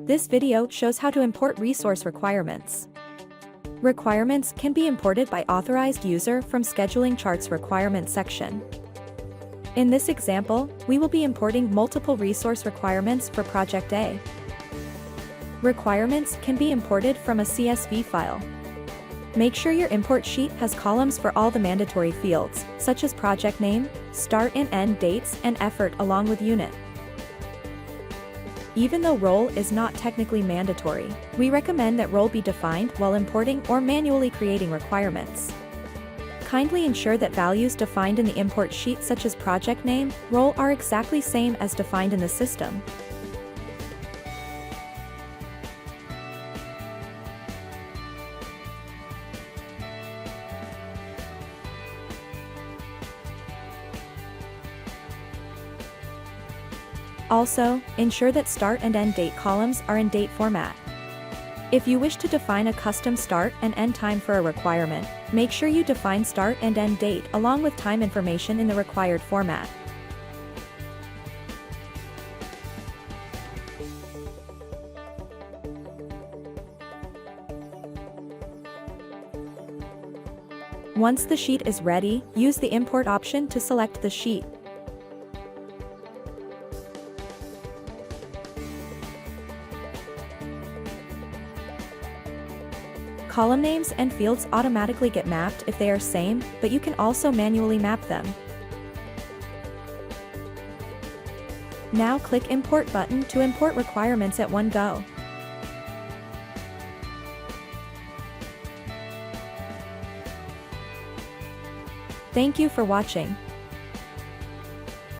This video shows how to import resource requirements. Requirements can be imported by authorized user from Scheduling Charts Requirements section. In this example, we will be importing multiple resource requirements for Project A. Requirements can be imported from a CSV file. Make sure your import sheet has columns for all the mandatory fields, such as project name, start and end dates, and effort along with unit. Even though role is not technically mandatory, we recommend that role be defined while importing or manually creating requirements. Kindly ensure that values defined in the import sheet such as project name, role are exactly same as defined in the system. Also, ensure that start and end date columns are in date format. If you wish to define a custom start and end time for a requirement, make sure you define start and end date along with time information in the required format. Once the sheet is ready, use the import option to select the sheet. Column names and fields automatically get mapped if they are same, but you can also manually map them. Now click Import button to import requirements at one go. Thank you for watching.